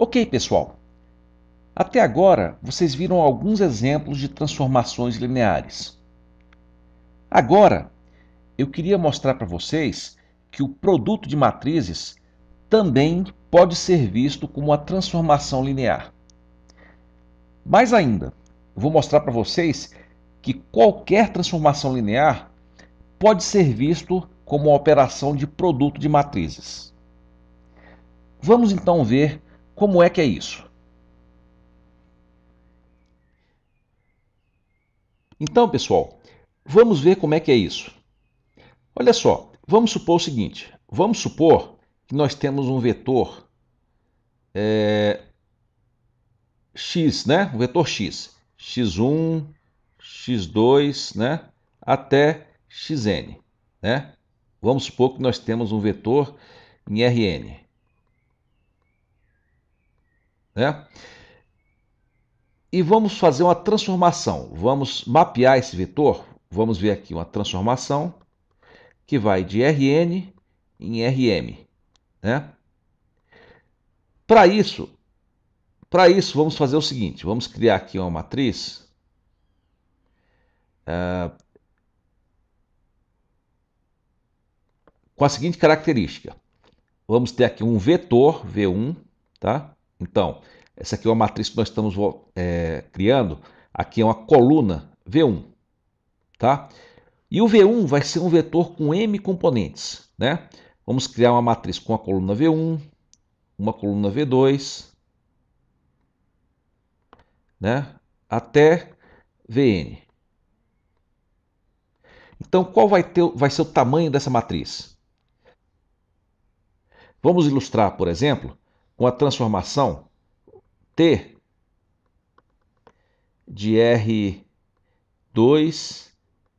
Ok, pessoal. Até agora, vocês viram alguns exemplos de transformações lineares. Agora, eu queria mostrar para vocês que o produto de matrizes também pode ser visto como uma transformação linear. Mais ainda, eu vou mostrar para vocês que qualquer transformação linear pode ser visto como uma operação de produto de matrizes. Vamos então ver como é que é isso. Então, pessoal, vamos ver como é que é isso. Olha só, vamos supor o seguinte. Vamos supor que nós temos um vetor x, né? Um vetor x. x1, x2, né? Até xn, né? Vamos supor que nós temos um vetor em Rn, né? E vamos fazer uma transformação. Vamos mapear esse vetor. Vamos ver aqui uma transformação que vai de Rn em Rm, né? Para isso, vamos fazer o seguinte. Vamos criar aqui uma matriz com a seguinte característica. Vamos ter aqui um vetor V1, tá? Então, essa aqui é uma matriz que nós estamos criando. Aqui é uma coluna V1, tá? E o V1 vai ser um vetor com m componentes, né? Vamos criar uma matriz com a coluna V1, uma coluna V2, né? Até Vn. Então, qual vai ser o tamanho dessa matriz? Vamos ilustrar, por exemplo, com a transformação T de R2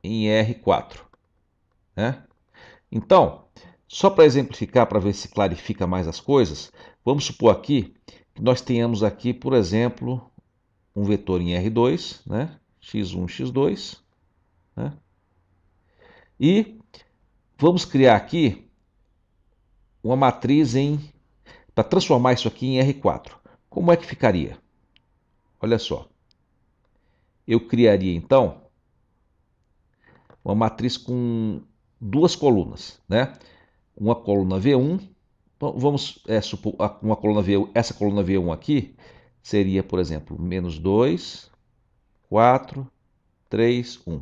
em R4, né? Então, só para exemplificar, para ver se clarifica mais as coisas, vamos supor aqui que nós tenhamos aqui, por exemplo, um vetor em R2, né? x1, x2, né? E vamos criar aqui uma matriz para transformar isso aqui em R4. Como é que ficaria? Olha só. Eu criaria então uma matriz com duas colunas, né? Uma coluna V1, vamos supor uma coluna V1, essa coluna V1 aqui seria, por exemplo, -2, 4, 3, 1.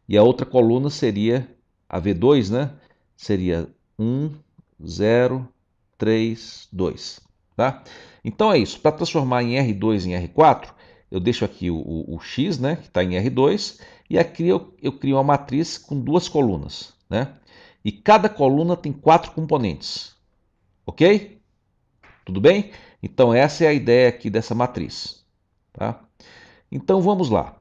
E a outra coluna seria a V2, né? Seria 1, 0, 3, 2. Tá? Então é isso. Para transformar em R2 em R4, eu deixo aqui o X, né? Que está em R2, e aqui eu crio uma matriz com duas colunas, né? E cada coluna tem 4 componentes. Ok? Tudo bem? Então essa é a ideia aqui dessa matriz. Tá? Então vamos lá.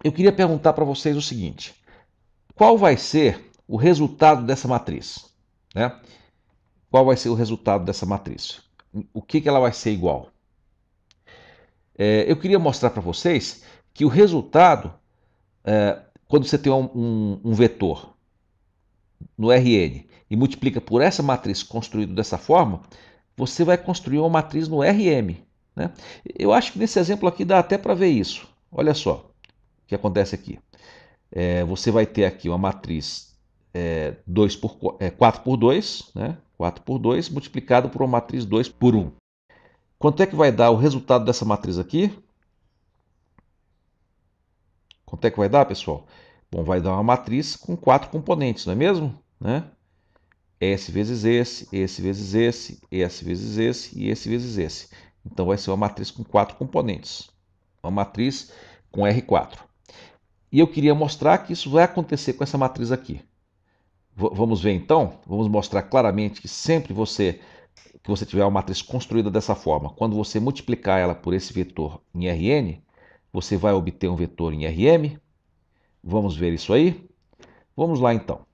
Eu queria perguntar para vocês o seguinte: qual vai ser o resultado dessa matriz? Né? Qual vai ser o resultado dessa matriz? O que ela vai ser igual? Eu queria mostrar para vocês que o resultado, quando você tem um vetor no Rn e multiplica por essa matriz construída dessa forma, você vai construir uma matriz no Rm. Né? Eu acho que nesse exemplo aqui dá até para ver isso. Olha só o que acontece aqui. Você vai ter aqui uma matriz 4 por 2, né? 4 por 2 multiplicado por uma matriz 2 por 1. Quanto é que vai dar o resultado dessa matriz aqui? Quanto é que vai dar, pessoal? Bom, vai dar uma matriz com 4 componentes, não é mesmo? Né? S vezes esse vezes esse vezes esse e esse vezes esse. Então vai ser uma matriz com 4 componentes. Uma matriz com R4. E eu queria mostrar que isso vai acontecer com essa matriz aqui. Vamos ver então? Vamos mostrar claramente que sempre que você tiver uma matriz construída dessa forma, quando você multiplicar ela por esse vetor em Rn, você vai obter um vetor em Rm. Vamos ver isso aí? Vamos lá então.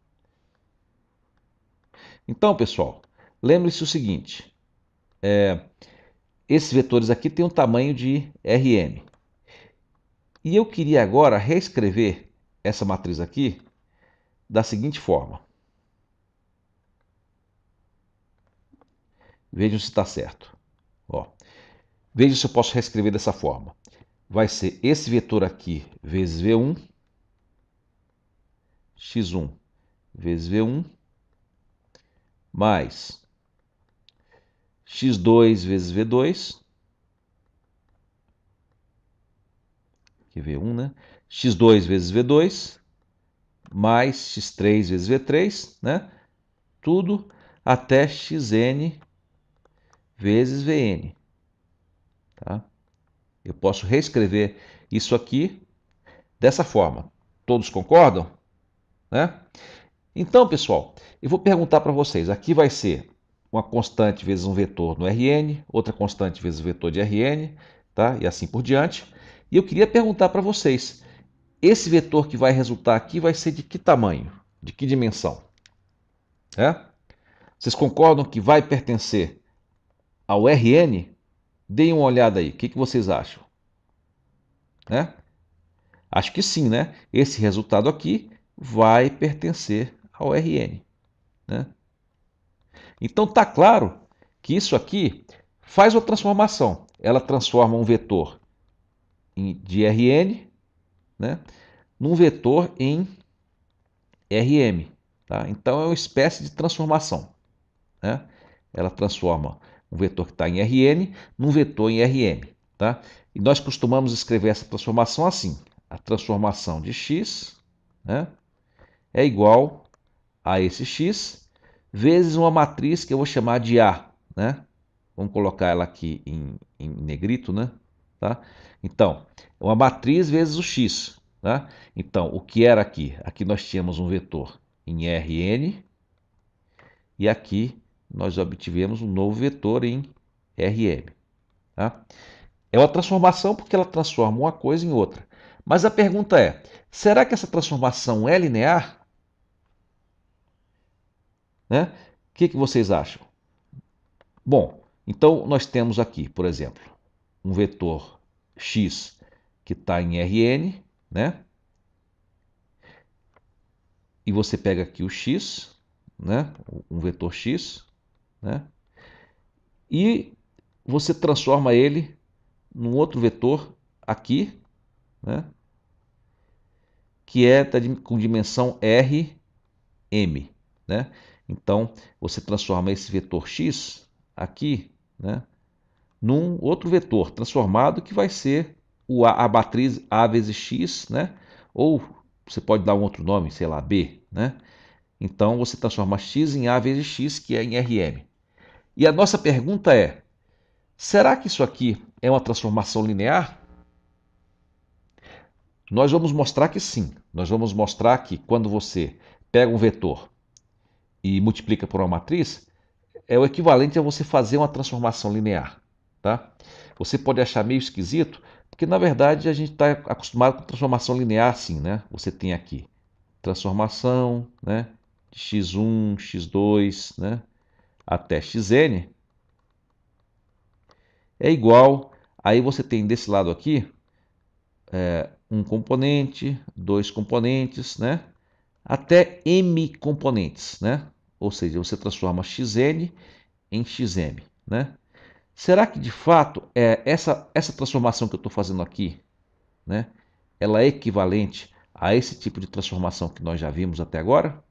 Então, pessoal, lembre-se o seguinte. Esses vetores aqui têm um tamanho de Rm. E eu queria agora reescrever essa matriz aqui da seguinte forma. Vejam se está certo. Ó, veja se eu posso reescrever dessa forma. Vai ser esse vetor aqui vezes V1, x1 vezes V1, mais x2 vezes V2, que é V1, né? x2 vezes V2, mais x3 vezes V3, né? Tudo até xn vezes Vn. Tá? Eu posso reescrever isso aqui dessa forma. Todos concordam? Né? Então, pessoal, eu vou perguntar para vocês. Aqui vai ser uma constante vezes um vetor no Rn, outra constante vezes o vetor de Rn, tá? E assim por diante. E eu queria perguntar para vocês, esse vetor que vai resultar aqui vai ser de que tamanho? De que dimensão? É? Vocês concordam que vai pertencer ao Rn? Deem uma olhada aí. O que vocês acham? Né? Acho que sim, né? Esse resultado aqui vai pertencer ao Rn. Né? Então está claro que isso aqui faz uma transformação. Ela transforma um vetor de Rn, né, num vetor em Rm. Tá? Então é uma espécie de transformação. Né? Ela transforma um vetor que está em Rn num vetor em Rm. Tá? E nós costumamos escrever essa transformação assim. A transformação de x, né, é igual a esse x vezes uma matriz que eu vou chamar de A. Né? Vamos colocar ela aqui em negrito, né? Tá? Então, uma matriz vezes o x. Tá? Então, o que era aqui? Aqui nós tínhamos um vetor em Rn e aqui nós obtivemos um novo vetor em Rm. Tá? É uma transformação porque ela transforma uma coisa em outra. Mas a pergunta é, será que essa transformação é linear? Né? O que vocês acham? Bom, então nós temos aqui, por exemplo, um vetor x que está em Rn, né? E você pega aqui o x, né? Um vetor x, né? E você transforma ele num outro vetor aqui, né? Que é com dimensão Rm, né? Então você transforma esse vetor x aqui, né? Num outro vetor transformado que vai ser a matriz A vezes x, né? Ou você pode dar um outro nome, sei lá, B, né? Então você transforma x em A vezes x, que é em Rm. E a nossa pergunta é: será que isso aqui é uma transformação linear? Nós vamos mostrar que sim. Nós vamos mostrar que quando você pega um vetor e multiplica por uma matriz, é o equivalente a você fazer uma transformação linear. Tá? Você pode achar meio esquisito, porque na verdade a gente está acostumado com transformação linear assim, né? Você tem aqui transformação, né, de x1, x2, né, até xn é igual, aí você tem desse lado aqui um componente, dois componentes, né, até m componentes, né? Ou seja, você transforma xn em xm, né? Será que de fato essa transformação que eu estou fazendo aqui, né, ela é equivalente a esse tipo de transformação que nós já vimos até agora?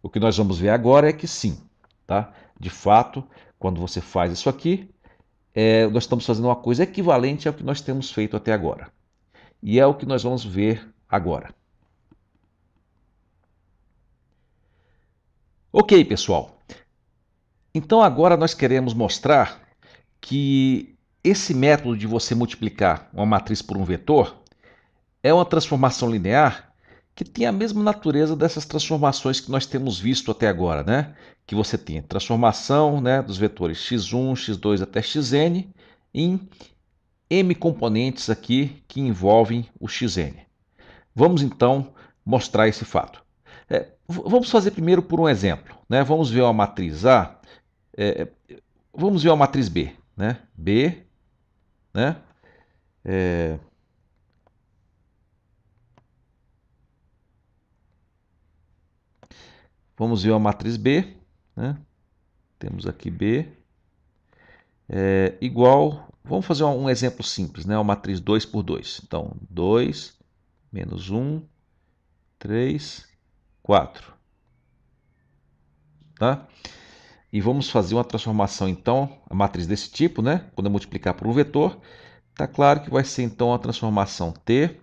O que nós vamos ver agora é que sim, tá? De fato, quando você faz isso aqui, nós estamos fazendo uma coisa equivalente ao que nós temos feito até agora. E é o que nós vamos ver agora. Ok, pessoal. Então agora nós queremos mostrar que esse método de você multiplicar uma matriz por um vetor é uma transformação linear que tem a mesma natureza dessas transformações que nós temos visto até agora, né? Que você tem transformação, né, dos vetores x1, x2 até xn em m componentes aqui que envolvem o xn. Vamos então mostrar esse fato. Vamos fazer primeiro por um exemplo, né? Vamos ver uma matriz A, é, vamos ver uma matriz B, né? B, né? É, vamos ver uma matriz B, né? Temos aqui B igual... Vamos fazer um exemplo simples, né? Uma matriz 2 por 2. Então, 2 menos 1, 3, 4. Tá? E vamos fazer uma transformação, então, a matriz desse tipo, né? Quando eu multiplicar por um vetor, está claro que vai ser, então, a transformação T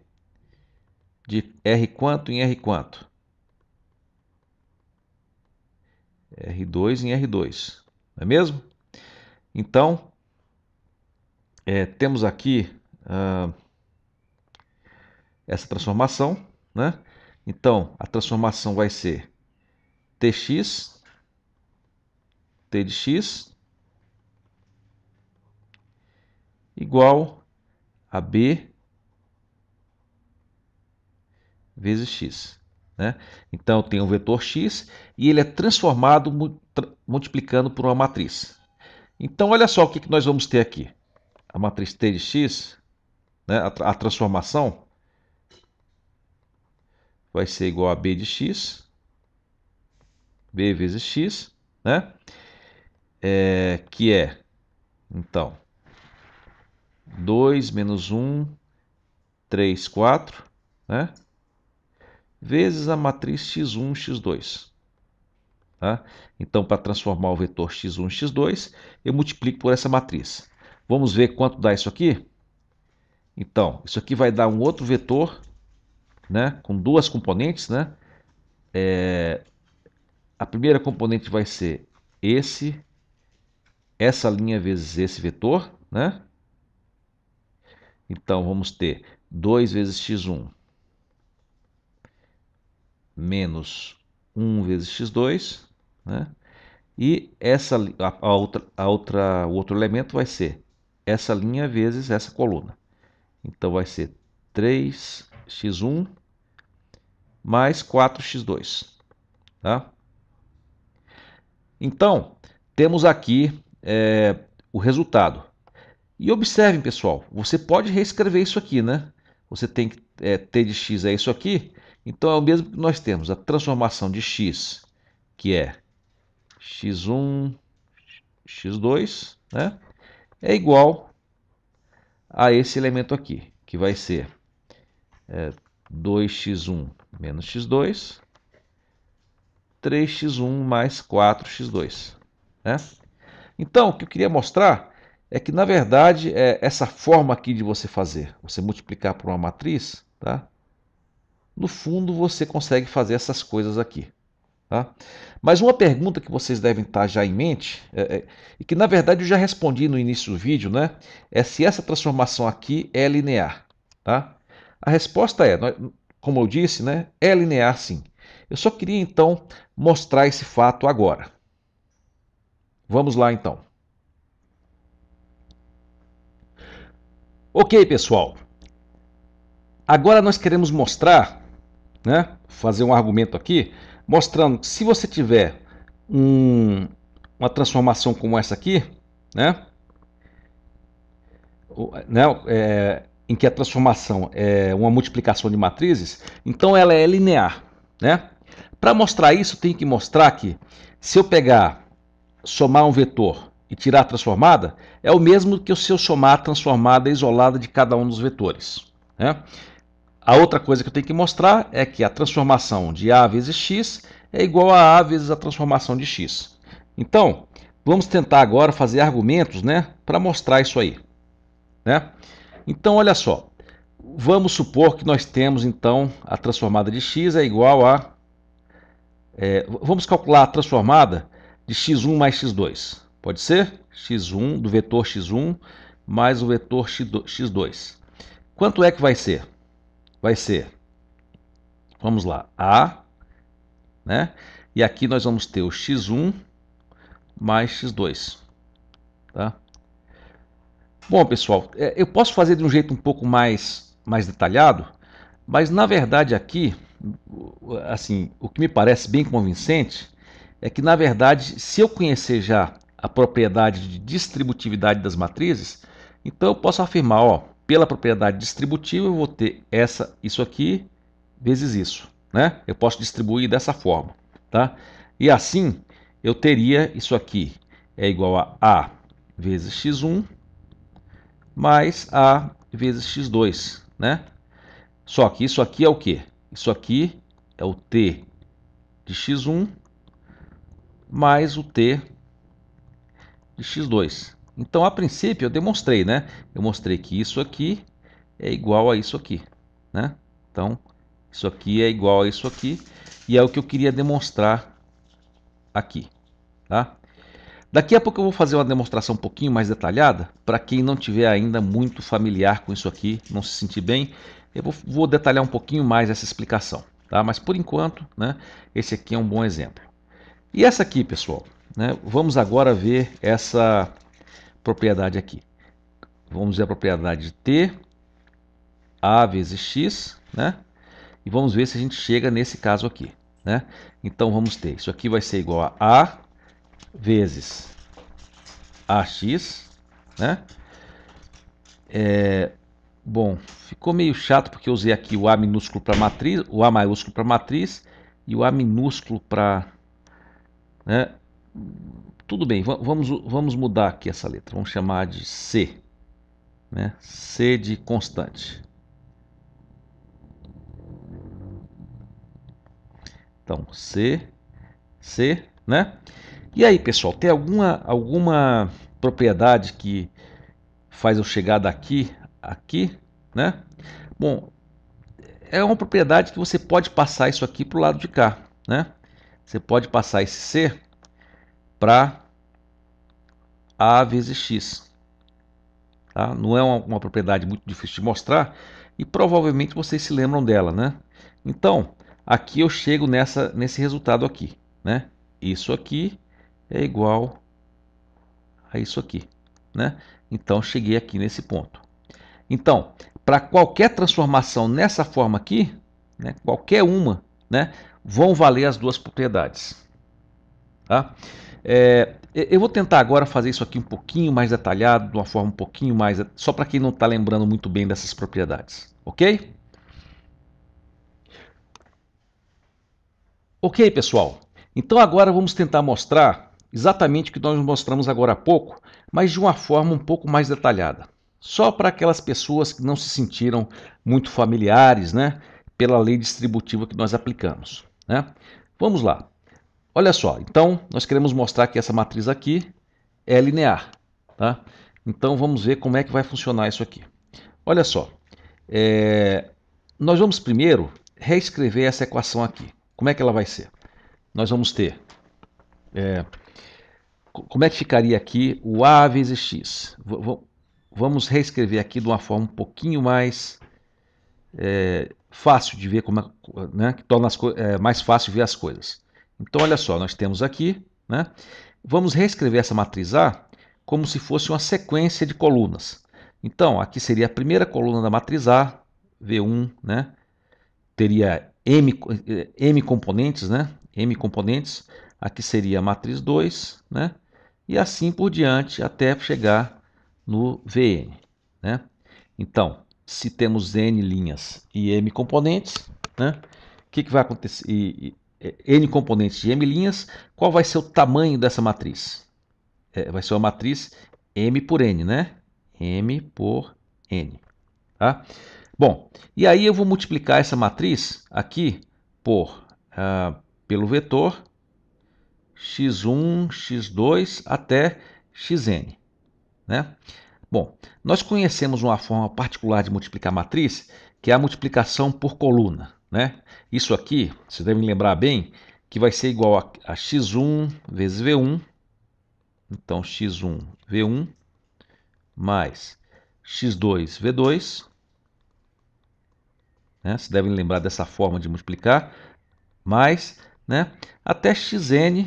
de R quanto em R quanto? R2 em R2, não é mesmo? Então, temos aqui essa transformação, né? Então, a transformação vai ser Tx, T de x, igual a B vezes x. Né? Então, tem o vetor x e ele é transformado multiplicando por uma matriz. Então, olha só o que nós vamos ter aqui. A matriz T de x, né, a transformação, vai ser igual a B de x, B vezes x, né? Que é, então, 2 menos 1, 3, 4, né? Vezes a matriz x1, x2. Tá? Então, para transformar o vetor x1, x2, eu multiplico por essa matriz. Vamos ver quanto dá isso aqui? Então, isso aqui vai dar um outro vetor, né, com duas componentes. Né? A primeira componente vai ser essa linha vezes esse vetor. Né? Então, vamos ter 2 vezes x1 menos 1 vezes x2, né? E o outro elemento vai ser essa linha vezes essa coluna. Então vai ser 3x1 mais 4x2. Tá? Então, temos aqui o resultado. E observem, pessoal, você pode reescrever isso aqui, né? Você tem que t de x é isso aqui. Então é o mesmo que nós temos. A transformação de x, que é x1, x2, né? É igual a esse elemento aqui, que vai ser 2x1 menos x2, 3x1 mais 4x2. Né? Então, o que eu queria mostrar é que, na verdade, essa forma aqui de você fazer, você multiplicar por uma matriz, tá? No fundo, você consegue fazer essas coisas aqui. Tá? Mas uma pergunta que vocês devem estar já em mente, e que na verdade eu já respondi no início do vídeo, né? É se essa transformação aqui é linear. Tá? A resposta é, como eu disse, né? É linear sim. Eu só queria então mostrar esse fato agora. Vamos lá então. Ok, pessoal. Agora nós queremos mostrar, né? Fazer um argumento aqui, mostrando que se você tiver uma transformação como essa aqui, né? Em que a transformação é uma multiplicação de matrizes, então ela é linear. Né? Para mostrar isso, tem que mostrar que se eu somar um vetor e tirar a transformada, é o mesmo que se eu somar a transformada isolada de cada um dos vetores. Né? A outra coisa que eu tenho que mostrar é que a transformação de A vezes x é igual a vezes a transformação de x. Então, vamos tentar agora fazer argumentos, né, para mostrar isso aí. Né? Então, olha só. Vamos supor que nós temos, então, a transformada de x é igual a... vamos calcular a transformada de x1 mais x2. Pode ser? x1 do vetor x1 mais o vetor x2. Quanto é que vai ser? Vai ser, vamos lá, a, né? E aqui nós vamos ter o x1 mais x2. Tá? Bom, pessoal, eu posso fazer de um jeito um pouco mais detalhado, mas na verdade aqui, assim, o que me parece bem convincente é que, na verdade, se eu conhecer já a propriedade de distributividade das matrizes, então eu posso afirmar, ó, pela propriedade distributiva eu vou ter isso aqui vezes isso. Eu posso distribuir dessa forma. Tá? E assim eu teria isso aqui é igual a vezes x1 mais a vezes x2, né? Só que isso aqui é o quê? Isso aqui é o t de x1 mais o t de x2. Então, a princípio, eu demonstrei, né? Eu mostrei que isso aqui é igual a isso aqui, né? Então, isso aqui é igual a isso aqui, e é o que eu queria demonstrar aqui, tá? Daqui a pouco eu vou fazer uma demonstração um pouquinho mais detalhada, para quem não tiver ainda muito familiar com isso aqui, não se sentir bem, eu vou detalhar um pouquinho mais essa explicação, tá? Mas por enquanto, né, esse aqui é um bom exemplo. E essa aqui, pessoal, né, vamos agora ver essa propriedade aqui. Vamos ver a propriedade de t, a vezes x, né? E vamos ver se a gente chega nesse caso aqui, né? Então vamos ter, isso aqui vai ser igual a vezes ax, né? Bom, ficou meio chato porque eu usei aqui o A minúsculo para matriz, o A maiúsculo para matriz e o A minúsculo para, né? Tudo bem, vamos mudar aqui essa letra. Vamos chamar de C, né? C de constante. Então, C, né? E aí, pessoal, tem alguma propriedade que faz eu chegar daqui aqui, né? Bom, é uma propriedade que você pode passar isso aqui para o lado de cá, né? Você pode passar esse C para A vezes X. Tá? Não é uma propriedade muito difícil de mostrar e provavelmente vocês se lembram dela, né? Então, aqui eu chego nesse resultado aqui, né? Isso aqui é igual a isso aqui, né? Então, cheguei aqui nesse ponto. Então, para qualquer transformação nessa forma aqui, né, qualquer uma, né, vão valer as duas propriedades. Tá? Eu vou tentar agora fazer isso aqui um pouquinho mais detalhado, de uma forma um pouquinho mais... Só para quem não está lembrando muito bem dessas propriedades. Ok? Ok, pessoal. Então agora vamos tentar mostrar exatamente o que nós mostramos agora há pouco, mas de uma forma um pouco mais detalhada. Só para aquelas pessoas que não se sentiram muito familiares, né, pela lei distributiva que nós aplicamos, né? Vamos lá. Olha só, então nós queremos mostrar que essa matriz aqui é linear, tá? Então vamos ver como é que vai funcionar isso aqui. Olha só, nós vamos primeiro reescrever essa equação aqui. Como é que ela vai ser? Nós vamos ter, como é que ficaria aqui o a vezes x? Vamos reescrever aqui de uma forma um pouquinho mais fácil de ver, né, que torna mais fácil ver as coisas. Então olha só, nós temos aqui, né, vamos reescrever essa matriz A como se fosse uma sequência de colunas. Então aqui seria a primeira coluna da matriz A, V1, né, teria M componentes, né, M componentes, aqui seria a matriz 2, né, e assim por diante até chegar no Vn, né. Então, se temos n linhas e m componentes, né, o que vai acontecer? N componentes e m linhas, qual vai ser o tamanho dessa matriz? Vai ser uma matriz m por n, né? M por n. Tá? Bom, e aí eu vou multiplicar essa matriz aqui pelo vetor x1, x2 até xn, né? Bom, nós conhecemos uma forma particular de multiplicar matriz, que é a multiplicação por coluna, né? Isso aqui, vocês devem lembrar bem, que vai ser igual a x1 vezes v1, então x1 v1 mais x2 v2, né? Vocês devem lembrar dessa forma de multiplicar, mais, né, até xn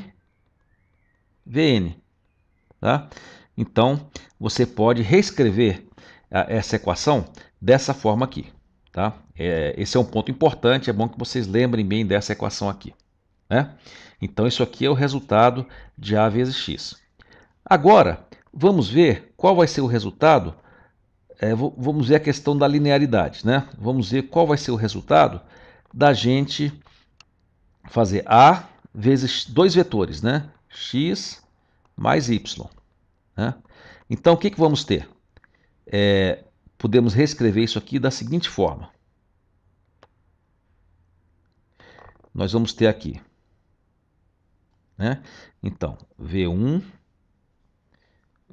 vn, tá? Então, você pode reescrever essa equação dessa forma aqui, tá? Esse é um ponto importante, é bom que vocês lembrem bem dessa equação aqui, né? Então, isso aqui é o resultado de A vezes X. Agora, vamos ver qual vai ser o resultado, vamos ver a questão da linearidade, né? Vamos ver qual vai ser o resultado da gente fazer A vezes dois vetores, né? X mais y. Né? Então, o que vamos ter? Podemos reescrever isso aqui da seguinte forma. Nós vamos ter aqui, né? Então, V1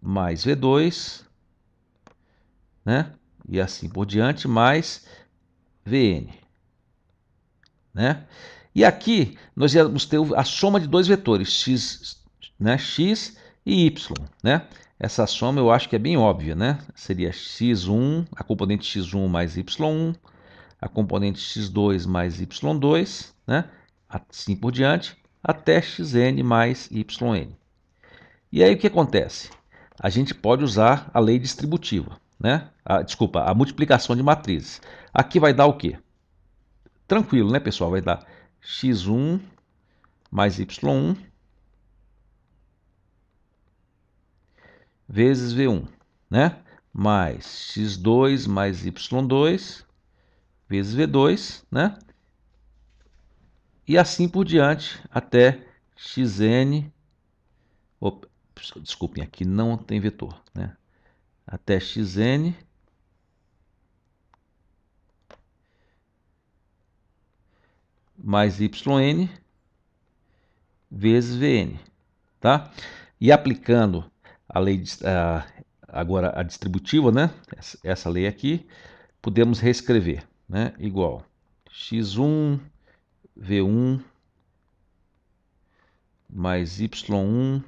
mais V2, né? E assim por diante, mais Vn, né? E aqui nós vamos ter a soma de dois vetores, x, né? X e y, né? Essa soma eu acho que é bem óbvia, né? Seria x1, a componente x1 mais y1, a componente x2 mais y2, né? Assim por diante, até xn mais yn. E aí o que acontece? A gente pode usar a lei distributiva, né? Desculpa, a multiplicação de matrizes. Aqui vai dar o quê? Tranquilo, né, pessoal? Vai dar x1 mais y1 vezes v1, né? Mais x2 mais y2 vezes v2, né? E assim por diante até xn. Opa, desculpem, aqui não tem vetor, né? Até xn mais yn vezes vn, tá? E aplicando a lei agora a distributiva, né? Essa lei aqui, podemos reescrever, né? Igual x1 v1 mais y1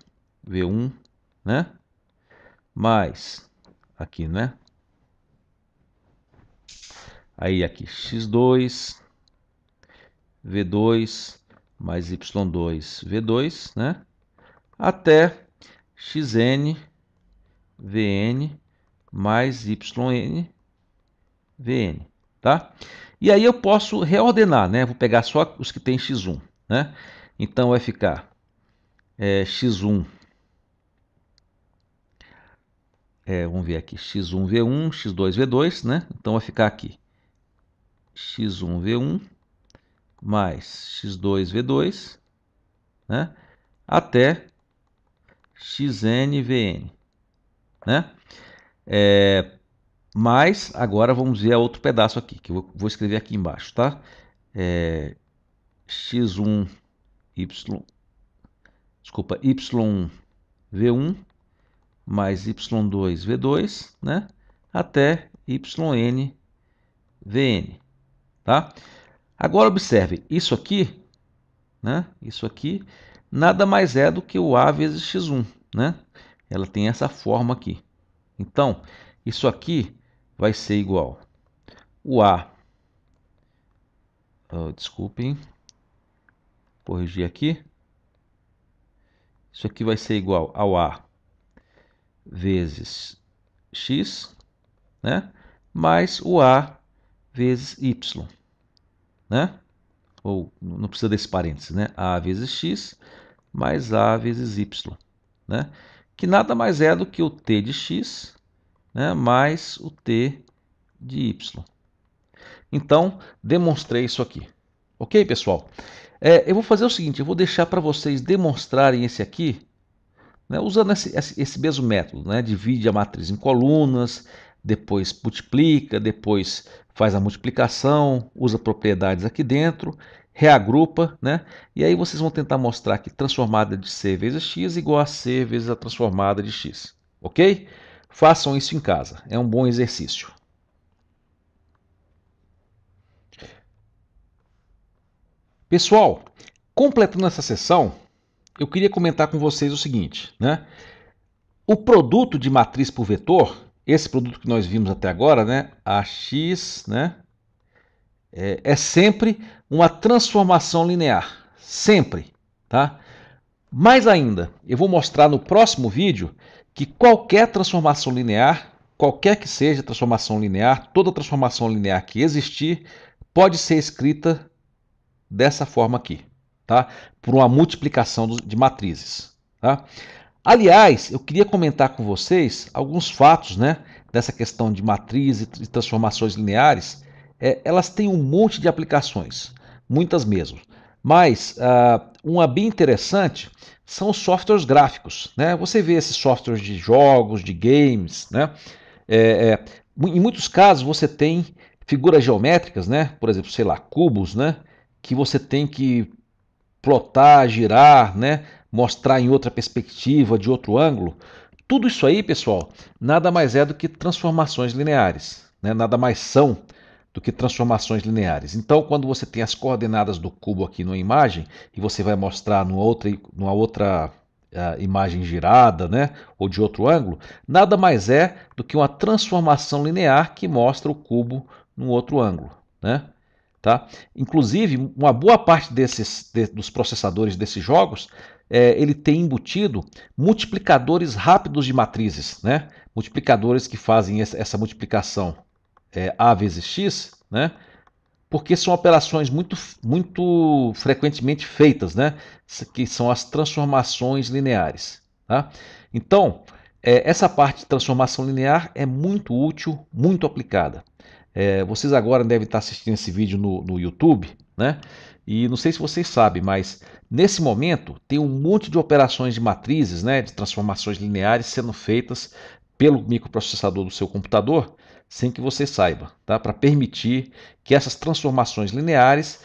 v1, né? Mais aqui, né? Aí aqui x2 v2 mais y2 v2, né? Até xn vn mais yn vn, tá? E aí eu posso reordenar, né? Vou pegar só os que tem x1, né? Então vai ficar x1, vamos ver aqui, x1 v1, x2 v2, né? Então vai ficar aqui x1 v1 mais x2 v2, né? Até xn vn, né? Mas agora vamos ver outro pedaço aqui, que eu vou escrever aqui embaixo, tá? x1 y1 v1 mais y2 v2, né? Até yn vn, tá? Agora observe, isso aqui, né? Isso aqui nada mais é do que o a vezes x1, né? Ela tem essa forma aqui. Então, isso aqui vai ser igual o a, desculpem, corrigir aqui. Isso aqui vai ser igual ao a vezes x, né? Mais o a vezes y, né? Ou não precisa desse parênteses, né? A vezes x mais a vezes y, né? Que nada mais é do que o t de x, né? Mais o t de y. Então, demonstrei isso aqui. Ok, pessoal? Eu vou fazer o seguinte, eu vou deixar para vocês demonstrarem esse aqui, né, usando esse mesmo método, né? Divide a matriz em colunas, depois multiplica, depois faz a multiplicação, usa propriedades aqui dentro, reagrupa, né? E aí vocês vão tentar mostrar que transformada de c vezes x igual a c vezes a transformada de x, ok? Façam isso em casa, é um bom exercício. Pessoal, completando essa sessão, eu queria comentar com vocês o seguinte, né? O produto de matriz por vetor, esse produto que nós vimos até agora, né? AX, né? É sempre uma transformação linear, sempre, tá? Mais ainda, eu vou mostrar no próximo vídeo que qualquer transformação linear, qualquer que seja a transformação linear, toda transformação linear que existir, pode ser escrita dessa forma aqui, tá? Por uma multiplicação de matrizes, tá? Aliás, eu queria comentar com vocês alguns fatos, né, dessa questão de matrizes e transformações lineares. Elas têm um monte de aplicações, muitas mesmo. Mas uma bem interessante são os softwares gráficos, né? Você vê esses softwares de jogos, de games, né? É, é, em muitos casos você tem figuras geométricas, né? Por exemplo, sei lá, cubos, né? Que você tem que plotar, girar, né? Mostrar em outra perspectiva, de outro ângulo. Tudo isso aí, pessoal, nada mais é do que transformações lineares, né? Nada mais são do que transformações lineares. Então, quando você tem as coordenadas do cubo aqui numa imagem e você vai mostrar numa outra imagem girada, né, ou de outro ângulo, nada mais é do que uma transformação linear que mostra o cubo num outro ângulo, né? Tá? Inclusive, uma boa parte dos processadores desses jogos, ele tem embutido multiplicadores rápidos de matrizes, né? Multiplicadores que fazem essa multiplicação A vezes X, né? Porque são operações muito frequentemente feitas, né? Que são as transformações lineares. Tá? Então, essa parte de transformação linear é muito útil, muito aplicada. Vocês agora devem estar assistindo esse vídeo no YouTube, né? E não sei se vocês sabem, mas nesse momento tem um monte de operações de matrizes, né, de transformações lineares sendo feitas pelo microprocessador do seu computador, sem que você saiba, tá? Para permitir que essas transformações lineares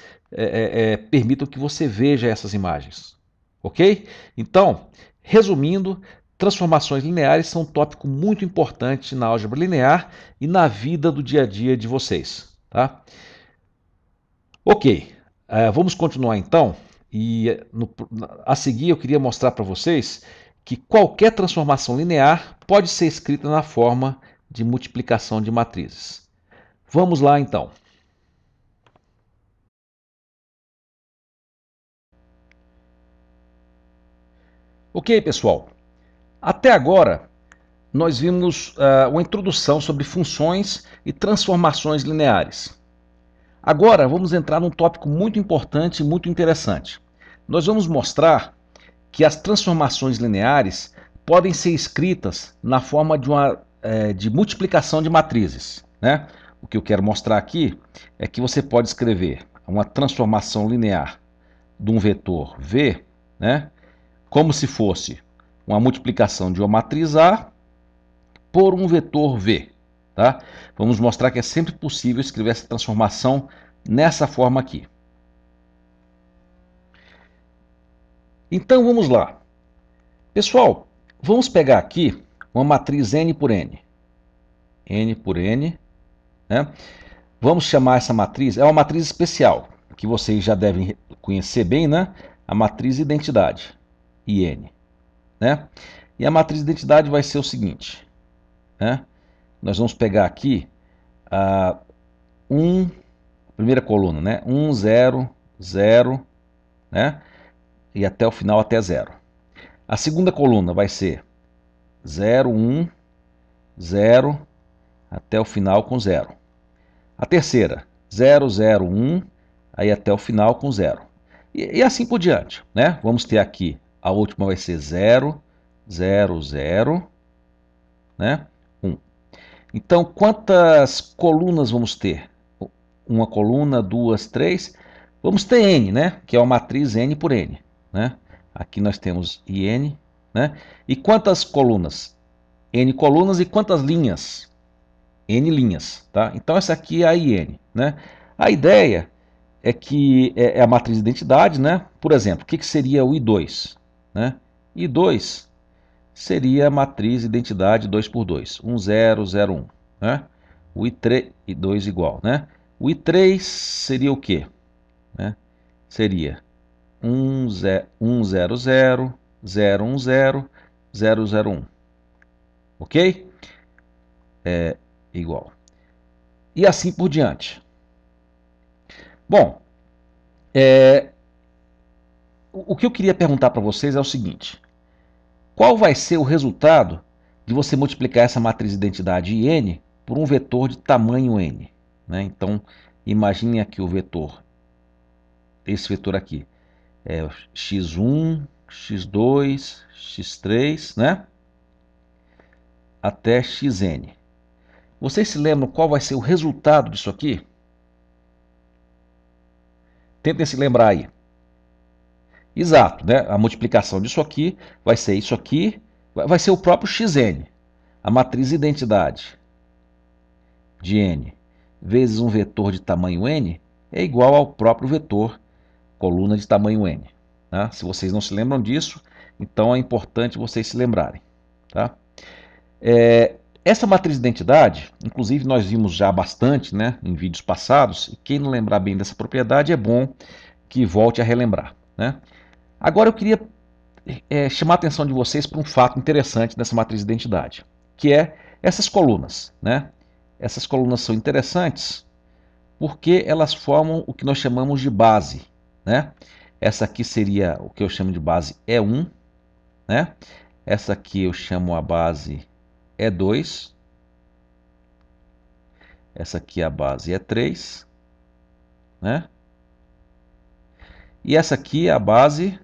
permitam que você veja essas imagens, ok? Então, resumindo, transformações lineares são um tópico muito importante na álgebra linear e na vida do dia a dia de vocês. Tá? Ok, vamos continuar então. A seguir eu queria mostrar para vocês que qualquer transformação linear pode ser escrita na forma de multiplicação de matrizes. Vamos lá então. Ok, pessoal. Até agora nós vimos uma introdução sobre funções e transformações lineares. Agora vamos entrar num tópico muito importante e muito interessante. Nós vamos mostrar que as transformações lineares podem ser escritas na forma de multiplicação de matrizes, né? O que eu quero mostrar aqui é que você pode escrever uma transformação linear de um vetor V, né? Como se fosse uma multiplicação de uma matriz A por um vetor V. Tá? Vamos mostrar que é sempre possível escrever essa transformação nessa forma aqui. Então vamos lá. Pessoal, vamos pegar aqui uma matriz N por N. N por N. Né? Vamos chamar essa matriz, é uma matriz especial, que vocês já devem conhecer bem, né? A matriz identidade, IN. Né? E a matriz identidade vai ser o seguinte. Né? Nós vamos pegar aqui a primeira coluna, né? 1, 0, 0, né? E até o final até 0. A segunda coluna vai ser 0, 1, 0, até o final com 0. A terceira, 0, 0, 1, aí até o final com 0. E assim por diante, né? Vamos ter aqui, a última vai ser 0, 0, 0, né? 1. Então, quantas colunas vamos ter? Uma coluna, duas, três. Vamos ter N, né? Que é uma matriz N por N, né? Aqui nós temos IN, né? E quantas colunas? N colunas e quantas linhas? N linhas, tá? Então essa aqui é a IN, né? A ideia é que é a matriz de identidade, né? Por exemplo, o que seria o I2, né? I2 seria a matriz de identidade 2 por 2, 1, 0, 0, 1, né? O I3, I2 igual, né? O I3 seria o quê? Né? Seria 1, 0, 0, 0, 0, 1, 0, 0, 0, 1. Ok? Igual. E assim por diante. Bom, o que eu queria perguntar para vocês é o seguinte. Qual vai ser o resultado de você multiplicar essa matriz de identidade IN por um vetor de tamanho N? Né? Então, imaginem aqui o vetor, esse vetor aqui, é x1, x2, x3, né? Até xn. Vocês se lembram qual vai ser o resultado disso aqui? Tentem se lembrar aí. Exato, né? A multiplicação disso aqui vai ser isso aqui, vai ser o próprio xn. A matriz identidade de n vezes um vetor de tamanho n é igual ao próprio vetor coluna de tamanho n. Tá? Se vocês não se lembram disso, então é importante vocês se lembrarem. Tá? Essa matriz de identidade, inclusive nós vimos já bastante, né, em vídeos passados, e quem não lembrar bem dessa propriedade é bom que volte a relembrar. Né? Agora eu queria chamar a atenção de vocês para um fato interessante dessa matriz de identidade, que é essas colunas. Né? Essas colunas são interessantes porque elas formam o que nós chamamos de base. Né? Essa aqui seria o que eu chamo de base E1, né? Essa aqui eu chamo a base E2, essa aqui é a base E3, né? E essa aqui é a base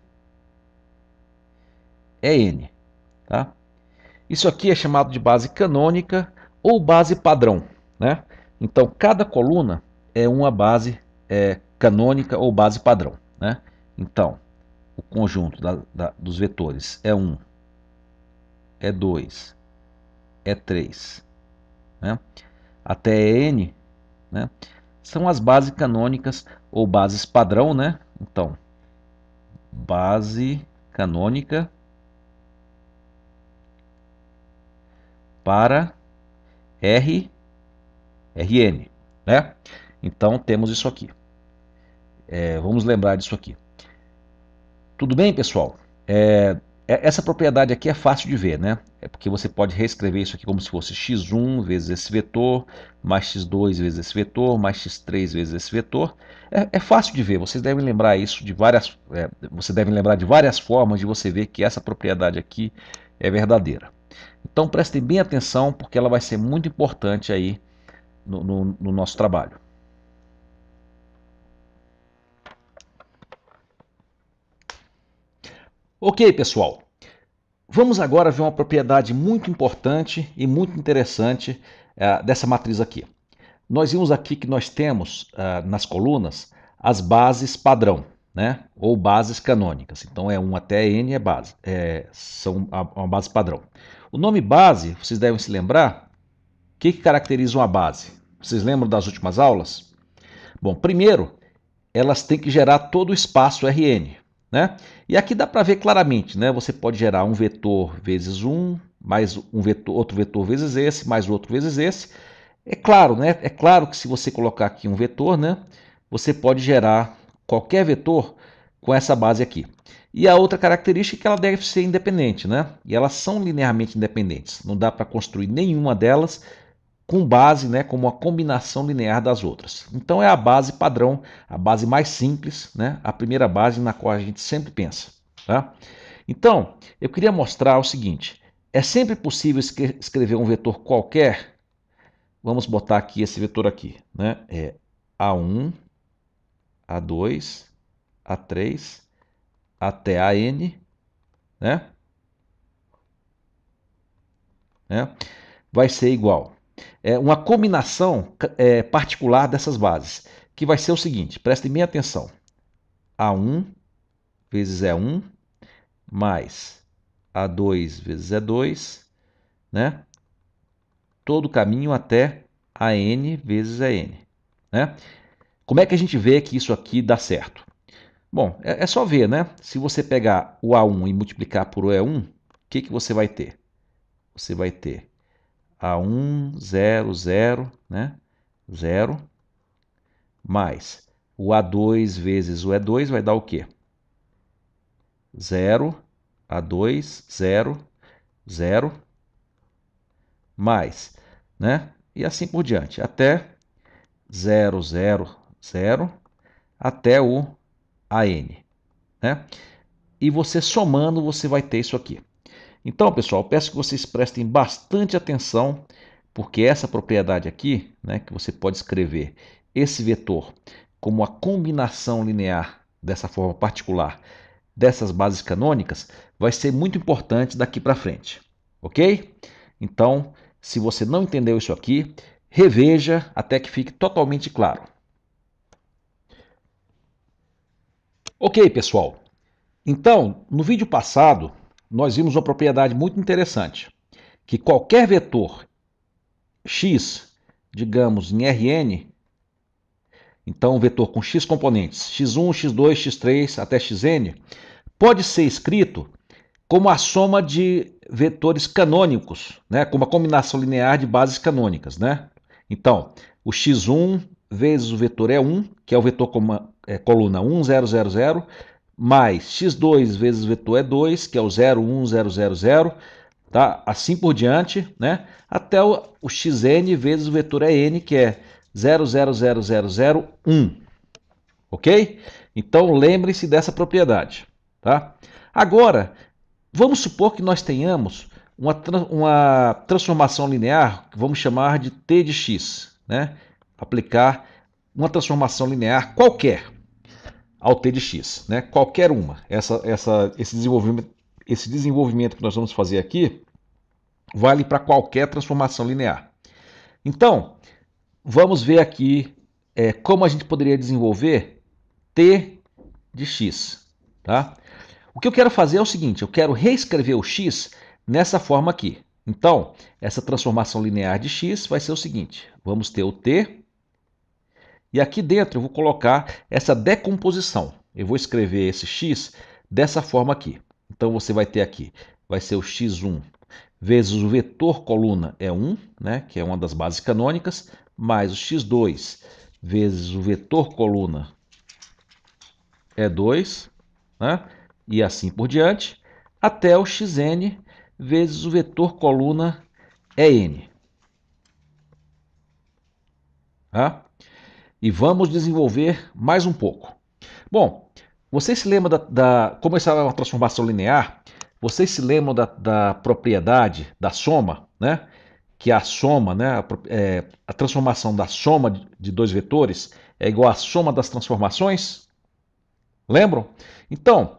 EN, tá? Isso aqui é chamado de base canônica ou base padrão, né? Então, cada coluna é uma base canônica ou base padrão, né? Então, o conjunto dos vetores E1, E2, E3, né? Até EN, né? São as bases canônicas ou bases padrão, né? Então, base canônica para Rn, né? Então temos isso aqui. Vamos lembrar disso aqui. Tudo bem, pessoal? Essa propriedade aqui é fácil de ver, né? É porque você pode reescrever isso aqui como se fosse x1 vezes esse vetor, mais x2 vezes esse vetor, mais x3 vezes esse vetor. É fácil de ver, vocês devem lembrar isso de várias. Você deve lembrar de várias formas de você ver que essa propriedade aqui é verdadeira. Então prestem bem atenção, porque ela vai ser muito importante aí no nosso trabalho. Ok, pessoal. Vamos agora ver uma propriedade muito importante e muito interessante dessa matriz aqui. Nós vimos aqui que nós temos nas colunas as bases padrão, né? Ou bases canônicas. Então E1 até N é base, são uma base padrão. O nome base, vocês devem se lembrar, o que caracteriza uma base? Vocês lembram das últimas aulas? Bom, primeiro, elas têm que gerar todo o espaço Rn. Né? E aqui dá para ver claramente, né? Você pode gerar um vetor vezes um, mais um vetor, outro vetor vezes esse, mais outro vezes esse. É claro, né? É claro que se você colocar aqui um vetor, né? Você pode gerar qualquer vetor com essa base aqui. E a outra característica é que ela deve ser independente, né? E elas são linearmente independentes. Não dá para construir nenhuma delas com base, né, como uma combinação linear das outras. Então é a base padrão, a base mais simples, né, a primeira base na qual a gente sempre pensa. Tá? Então, eu queria mostrar o seguinte, é sempre possível escrever um vetor qualquer, vamos botar aqui esse vetor aqui, né, é A1, A2, A3, até AN, né, vai ser igual uma combinação particular dessas bases, que vai ser o seguinte, prestem bem atenção, A1 vezes E1, mais A2 vezes E2, né? Todo o caminho até AN vezes EN. Né? Como é que a gente vê que isso aqui dá certo? Bom, é só ver, né? Se você pegar o A1 e multiplicar por E1, o que você vai ter? Você vai ter A1, 0, 0, né? 0, mais o A2 vezes o E2 vai dar o quê? 0, A2, 0, 0, mais, né? E assim por diante, até 0, 0, 0, até o AN, né? E você somando, você vai ter isso aqui. Então, pessoal, peço que vocês prestem bastante atenção, porque essa propriedade aqui, né, que você pode escrever esse vetor como a combinação linear dessa forma particular dessas bases canônicas, vai ser muito importante daqui para frente, ok? Então, se você não entendeu isso aqui, reveja até que fique totalmente claro. Ok, pessoal. Então, no vídeo passado, nós vimos uma propriedade muito interessante, que qualquer vetor x, digamos em Rn, então um vetor com x componentes, x1, x2, x3 até xn, pode ser escrito como a soma de vetores canônicos, né? Como a combinação linear de bases canônicas, né? Então, o x1 vezes o vetor E1, que é o vetor coluna 1, 0, 0, 0, mais x2 vezes o vetor E2, que é o 0, 1, 0, 0, 0, tá? Assim por diante, né? Até o xn vezes o vetor En, que é 0, 0, 0, 0, 0, 1. Ok? Então lembre-se dessa propriedade. Tá? Agora, vamos supor que nós tenhamos uma transformação linear, que vamos chamar de t de x. Né? Aplicar uma transformação linear qualquer ao t de x. Né? Qualquer uma. Esse desenvolvimento que nós vamos fazer aqui vale para qualquer transformação linear. Então, vamos ver aqui como a gente poderia desenvolver t de x. Tá? O que eu quero fazer é o seguinte, eu quero reescrever o x nessa forma aqui. Então, essa transformação linear de x vai ser o seguinte, vamos ter o t, e aqui dentro eu vou colocar essa decomposição. Eu vou escrever esse x dessa forma aqui. Então, você vai ter aqui, vai ser o x1 vezes o vetor coluna E1, né, que é uma das bases canônicas, mais o x2 vezes o vetor coluna E2, né, e assim por diante, até o xn vezes o vetor coluna En. Tá? E vamos desenvolver mais um pouco. Bom, vocês se lembram como essa é uma transformação linear? Vocês se lembram da propriedade da soma, né? Que a soma, né? A transformação da soma de dois vetores é igual à soma das transformações? Lembram? Então,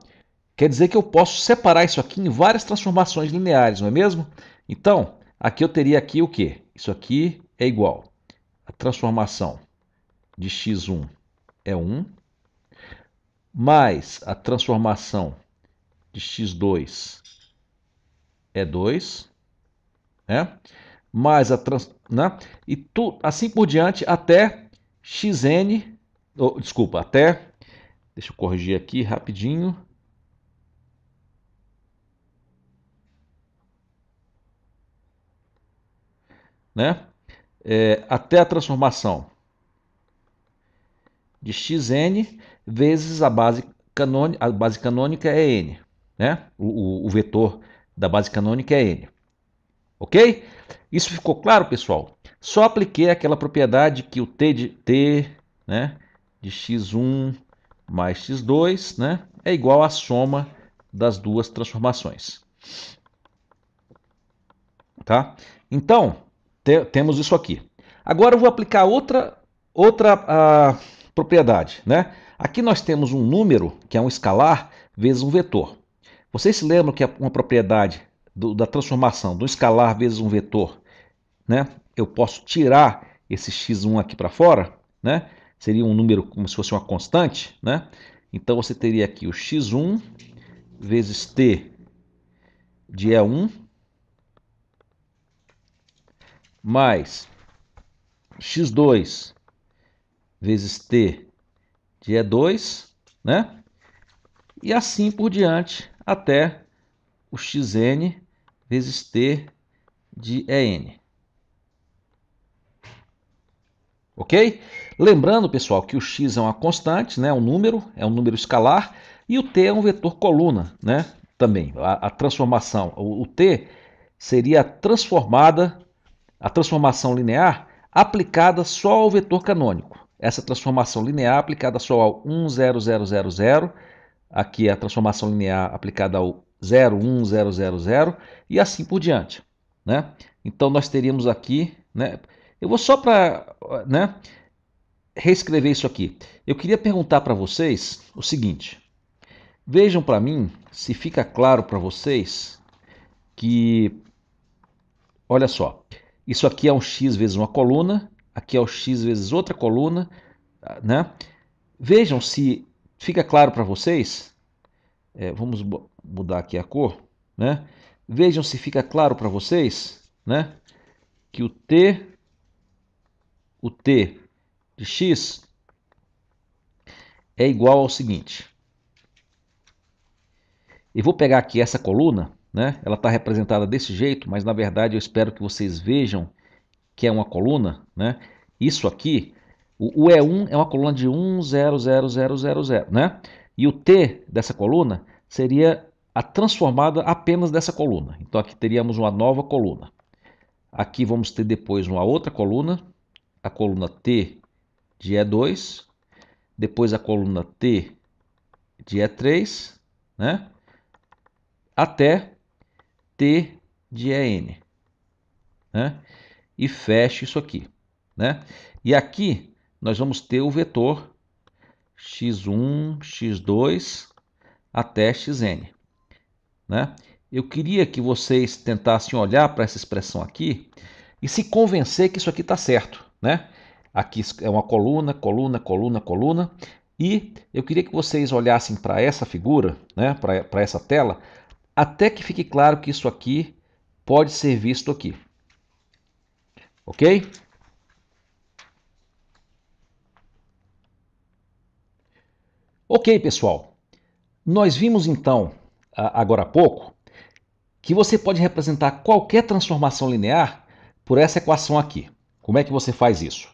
quer dizer que eu posso separar isso aqui em várias transformações lineares, não é mesmo? Então, aqui eu teria aqui o quê? Isso aqui é igual a transformação de x1 é 1, mais a transformação de x2 é 2, né? Mais né? E assim por diante até xn, desculpa, até, deixa eu corrigir aqui rapidinho, né? Até a transformação de xn vezes a base canônica é n, né? O vetor da base canônica é n. Ok? Isso ficou claro, pessoal? Só apliquei aquela propriedade que o t, né, de x1 mais x2, né, é igual à soma das duas transformações. Tá? Então, temos isso aqui. Agora eu vou aplicar outra propriedade. Né? Aqui nós temos um número, que é um escalar, vezes um vetor. Vocês se lembram que uma propriedade da transformação do escalar vezes um vetor, né? Eu posso tirar esse x1 aqui para fora, né? Seria um número como se fosse uma constante, né? Então você teria aqui o x1 vezes t de E1 mais x2 vezes t de E2, né? E assim por diante até o xn vezes t de En. Ok? Lembrando, pessoal, que o x é uma constante, né? É um número escalar, e o t é um vetor coluna, né? Também, a transformação, o t seria a transformação linear aplicada só ao vetor canônico. Essa transformação linear aplicada só ao 1, 0, 0, 0, 0, aqui é a transformação linear aplicada ao 0, 1, 0, 0, 0, e assim por diante, né? Então nós teríamos aqui, né? Eu vou só para, né, reescrever isso aqui. Eu queria perguntar para vocês o seguinte. Vejam para mim se fica claro para vocês que, olha só, isso aqui é um x vezes uma coluna, aqui é o x vezes outra coluna, né? Vejam se fica claro para vocês Vamos mudar aqui a cor, né? Vejam se fica claro para vocês, né? Que o t de x é igual ao seguinte. Eu vou pegar aqui essa coluna, né? Ela está representada desse jeito, mas na verdade eu espero que vocês vejam que é uma coluna, né? Isso aqui, o E1 é uma coluna de 1, 0, 0, 0, 0, 0, né? E o T dessa coluna seria a transformada apenas dessa coluna. Então aqui teríamos uma nova coluna. Aqui vamos ter depois uma outra coluna, a coluna T de E2, depois a coluna T de E3, né? Até T de EN, né? E fecho isso aqui, né? E aqui nós vamos ter o vetor x1, x2 até xn, né? Eu queria que vocês tentassem olhar para essa expressão aqui e se convencer que isso aqui está certo, né? Aqui é uma coluna, coluna, coluna, coluna. E eu queria que vocês olhassem para essa figura, né? Para essa tela, até que fique claro que isso aqui pode ser visto aqui. Ok? Ok, pessoal. Nós vimos então, agora há pouco, que você pode representar qualquer transformação linear por essa equação aqui. Como é que você faz isso?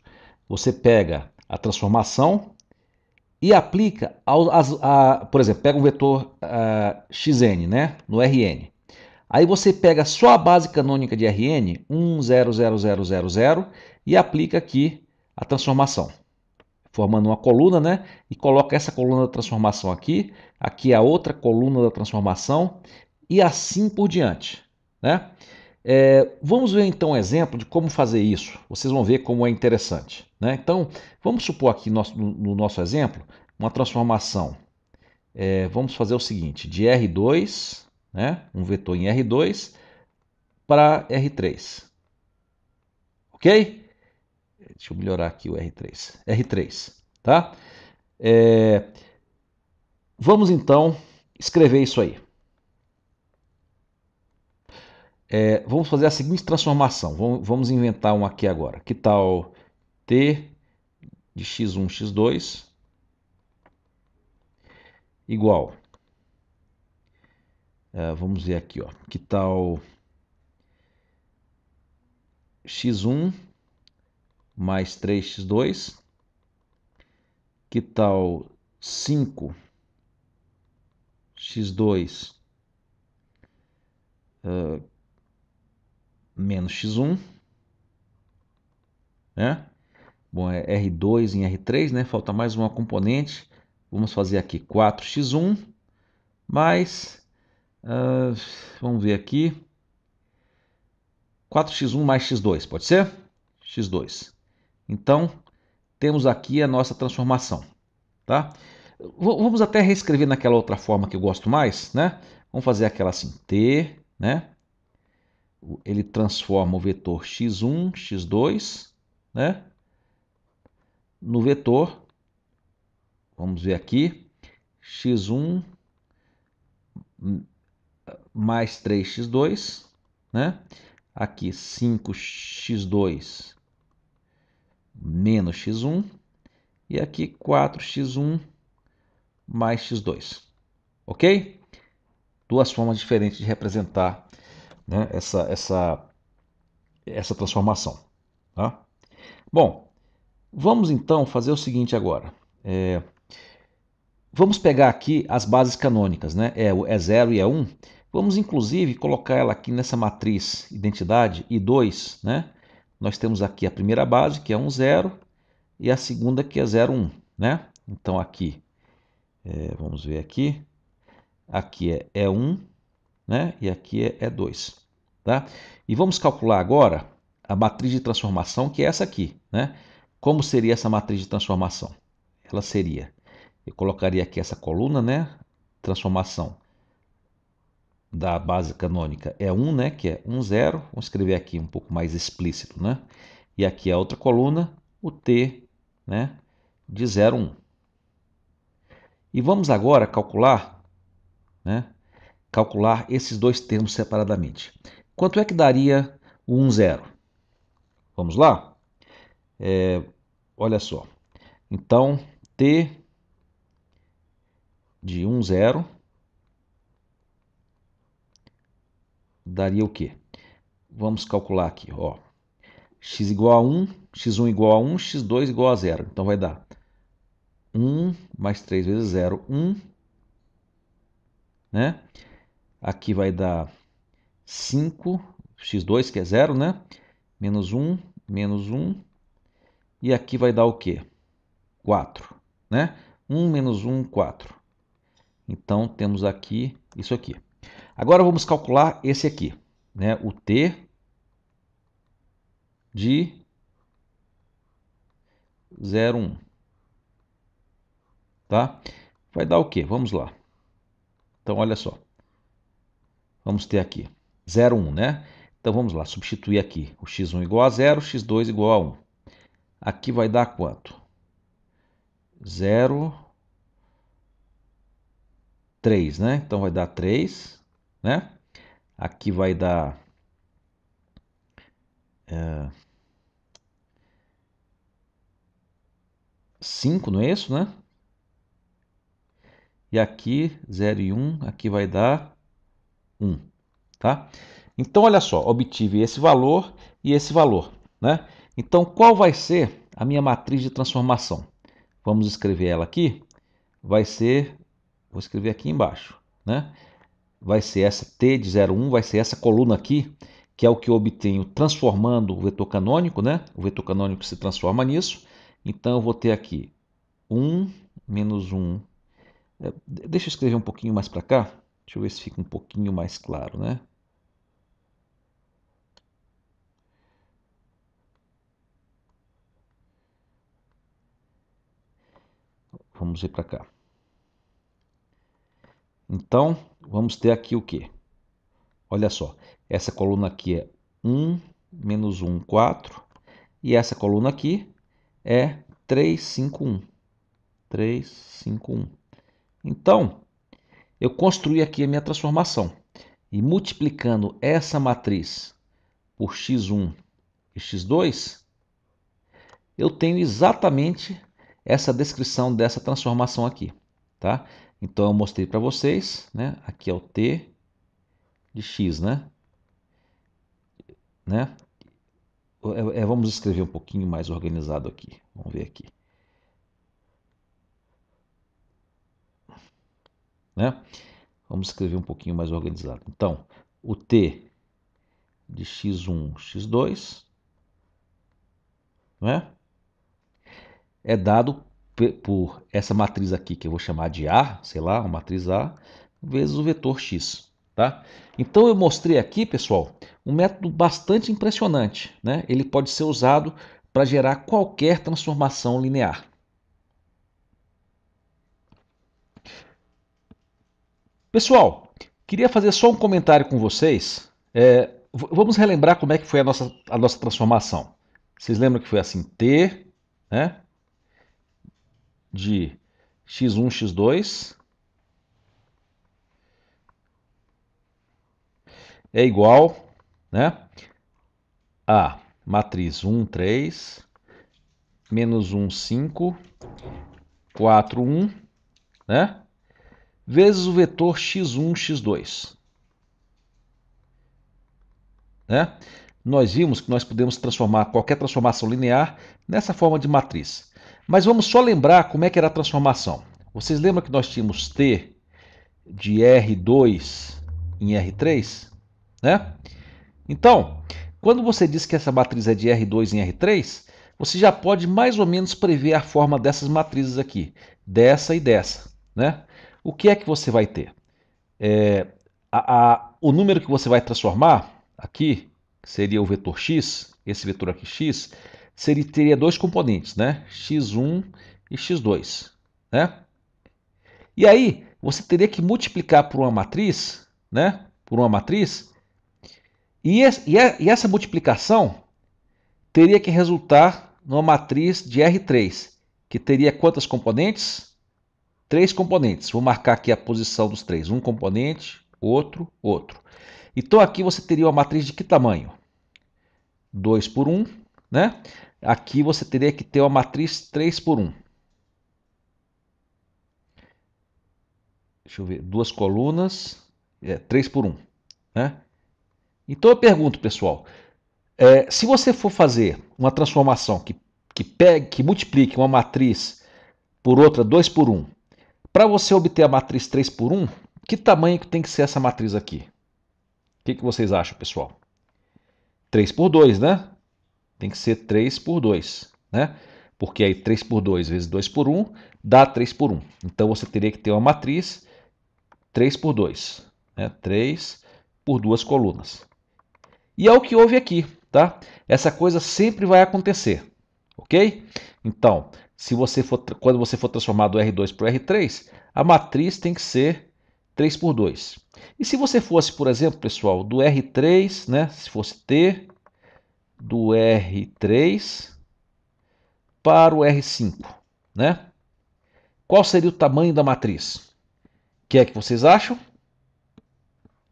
Você pega a transformação e aplica, por exemplo, pega um vetor xn, né, no Rn. Aí você pega só a base canônica de Rn, 1, 0, 0, 0, 0, 0, e aplica aqui a transformação, formando uma coluna, né? E coloca essa coluna da transformação aqui, aqui a outra coluna da transformação, e assim por diante, né? Vamos ver então um exemplo de como fazer isso. Vocês vão ver como é interessante, né? Então, vamos supor aqui no nosso exemplo uma transformação. Vamos fazer o seguinte, de R2, né? Um vetor em R2 para R3, ok? Deixa eu melhorar aqui o R3. R3, tá? Vamos então escrever isso aí. Vamos fazer a seguinte transformação. Vamos inventar um aqui agora. Que tal T de x1, x2 igual. Vamos ver aqui, ó. Que tal x1 mais 3x2? Que tal 5x2 menos x1? Né? Bom, é R2 em R3, né? Falta mais uma componente. Vamos fazer aqui 4x1 mais... vamos ver aqui. 4x1 mais x2, pode ser? x2. Então, temos aqui a nossa transformação, tá? Vamos até reescrever naquela outra forma que eu gosto mais, né? Vamos fazer aquela assim, t, né? Ele transforma o vetor x1, x2, né? No vetor, vamos ver aqui, x1 mais 3x2, né? Aqui 5x2 menos x1 e aqui 4x1 mais x2, ok? Duas formas diferentes de representar, né, essa transformação. Tá? Bom, vamos então fazer o seguinte agora. Vamos pegar aqui as bases canônicas, né? É 0 e é 1. Vamos inclusive colocar ela aqui nessa matriz identidade I2, né? Nós temos aqui a primeira base, que é 1, 0, e a segunda, que é 0, 1, né? Então aqui, vamos ver aqui, aqui é E1, né? E aqui é 2, tá? E vamos calcular agora a matriz de transformação, que é essa aqui, né? Como seria essa matriz de transformação? Ela seria, eu colocaria aqui essa coluna, né? Transformação da base canônica é 1, né? Que é 1, 0. Vamos escrever aqui um pouco mais explícito, né? E aqui a outra coluna, o t, né? De 0, 1. E vamos agora calcular né? Calcular esses dois termos separadamente. Quanto é que daria o 1, 0? Vamos lá? Olha só. Então, t de 1, 0 daria o quê? Vamos calcular aqui, ó. X igual a 1, x1 igual a 1, x2 igual a 0. Então vai dar 1 mais 3 vezes 0, 1, né? Aqui vai dar 5, x2 que é 0, né? Menos 1, menos 1. E aqui vai dar o quê? 4, né? 1 menos 1, 4. Então temos aqui isso aqui. Agora vamos calcular esse aqui, né? O t de 0, 1. Tá? Vai dar o quê? Vamos lá. Então olha só. Vamos ter aqui 0, 1, né? Então vamos lá, substituir aqui o x1 igual a 0, x2 igual a 1. Aqui vai dar quanto? 0, 3, né? Então vai dar 3, né? Aqui vai dar 5, não é isso, né? E aqui 0 e 1, aqui vai dar 1, tá? Então olha só, obtive esse valor e esse valor, né? Então qual vai ser a minha matriz de transformação? Vamos escrever ela aqui. Vai ser, vou escrever aqui embaixo, né? Vai ser essa t de 0, 1, vai ser essa coluna aqui, que é o que eu obtenho transformando o vetor canônico, né? O vetor canônico se transforma nisso. Então eu vou ter aqui 1 menos 1. Deixa eu escrever um pouquinho mais para cá. Deixa eu ver se fica um pouquinho mais claro, né? Vamos ver para cá. Então, vamos ter aqui o quê? Olha só, essa coluna aqui é 1 menos 1, 4. E essa coluna aqui é 3, 5, 1. 3, 5, 1. Então, eu construí aqui a minha transformação. E multiplicando essa matriz por x1 e x2, eu tenho exatamente essa descrição dessa transformação aqui, tá? Então eu mostrei para vocês, né? Aqui é o t de x, né? Vamos escrever um pouquinho mais organizado aqui. Vamos ver aqui, né? Vamos escrever um pouquinho mais organizado. Então, o t de x1, x2, né? É dado por essa matriz aqui, que eu vou chamar de A, sei lá, uma matriz A, vezes o vetor x, tá? Então eu mostrei aqui, pessoal, um método bastante impressionante, né? Ele pode ser usado para gerar qualquer transformação linear. Pessoal, queria fazer só um comentário com vocês. Vamos relembrar como é que foi a nossa transformação. Vocês lembram que foi assim, t, né, de x1, x2 é igual, né, a matriz 1, 3, menos 1, 5, 4, 1, né, vezes o vetor x1, x2. Né? Nós vimos que nós podemos transformar qualquer transformação linear nessa forma de matriz. Mas vamos só lembrar como é que era a transformação. Vocês lembram que nós tínhamos t de R2 em R3? Né? Então, quando você diz que essa matriz é de R2 em R3, você já pode mais ou menos prever a forma dessas matrizes aqui, dessa e dessa. Né? O que é que você vai ter? O número que você vai transformar aqui, que seria o vetor x, esse vetor aqui x, teria dois componentes, né? x1 e x2. Né? E aí, você teria que multiplicar por uma matriz, né? Por uma matriz, e essa multiplicação teria que resultar numa matriz de R3, que teria quantas componentes? três componentes. Vou marcar aqui a posição dos três. Um componente, outro, outro. Então aqui você teria uma matriz de que tamanho? 2 por 1, né? Aqui você teria que ter uma matriz 3 por 1. Deixa eu ver, duas colunas, 3 por 1, né? Então eu pergunto, pessoal, se você for fazer uma transformação que multiplique uma matriz por outra 2 por 1, para você obter a matriz 3 por 1, que tamanho que tem que ser essa matriz aqui? O que vocês acham, pessoal? 3 por 2, né? Tem que ser 3 por 2, né? Porque aí 3 por 2 vezes 2 por 1 dá 3 por 1. Então você teria que ter uma matriz 3 por 2, né? 3 por duas colunas. E é o que houve aqui, tá? Essa coisa sempre vai acontecer, ok? Então, quando você for transformar do R2 para o R3, a matriz tem que ser 3 por 2. E se você fosse, por exemplo, pessoal, do R3, né? Se fosse T do R3 para o R5, né? Qual seria o tamanho da matriz? O que é que vocês acham?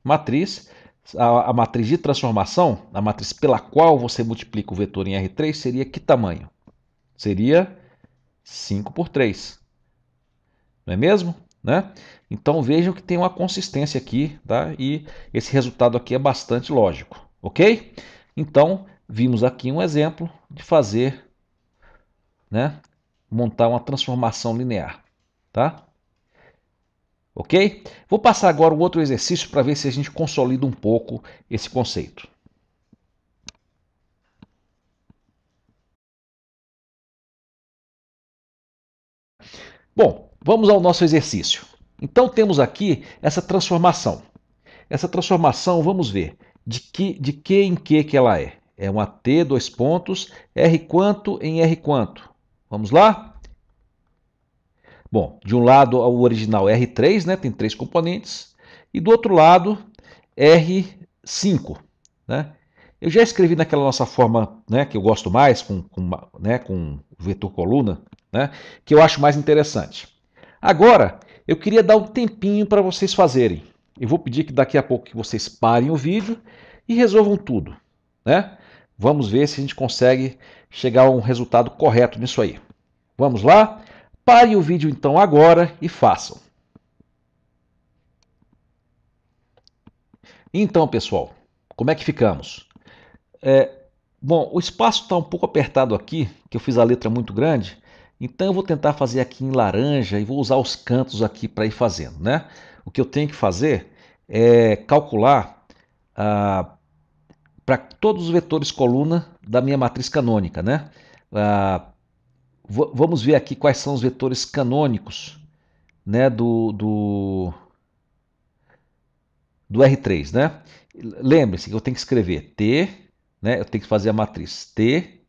Matriz, a matriz de transformação, a matriz pela qual você multiplica o vetor em R3 seria que tamanho? Seria 5 por 3, não é mesmo? Né? Então vejam que tem uma consistência aqui, tá? E esse resultado aqui é bastante lógico, ok? Então vimos aqui um exemplo de fazer, né, montar uma transformação linear, tá? Ok? Vou passar agora um outro exercício para ver se a gente consolida um pouco esse conceito. Bom, vamos ao nosso exercício. Então temos aqui essa transformação. Essa transformação, vamos ver de que em que ela é. É uma T, dois pontos, R quanto em R quanto. Vamos lá? Bom, de um lado o original R3, né, tem três componentes, e do outro lado R5, né? Eu já escrevi naquela nossa forma, né, que eu gosto mais, com vetor coluna, né, que eu acho mais interessante. Agora, eu queria dar um tempinho para vocês fazerem. Eu vou pedir que daqui a pouco que vocês parem o vídeo e resolvam tudo, né? Vamos ver se a gente consegue chegar a um resultado correto nisso aí. Vamos lá? Pare o vídeo então agora e façam. Então, pessoal, como é que ficamos? Bom, o espaço está um pouco apertado aqui, que eu fiz a letra muito grande, então eu vou tentar fazer aqui em laranja e vou usar os cantos aqui para ir fazendo, né? O que eu tenho que fazer é calcular para todos os vetores coluna da minha matriz canônica, né? Ah, vamos ver aqui quais são os vetores canônicos, né, do R3, né? Lembre-se que eu tenho que escrever T, né? Eu tenho que fazer a matriz T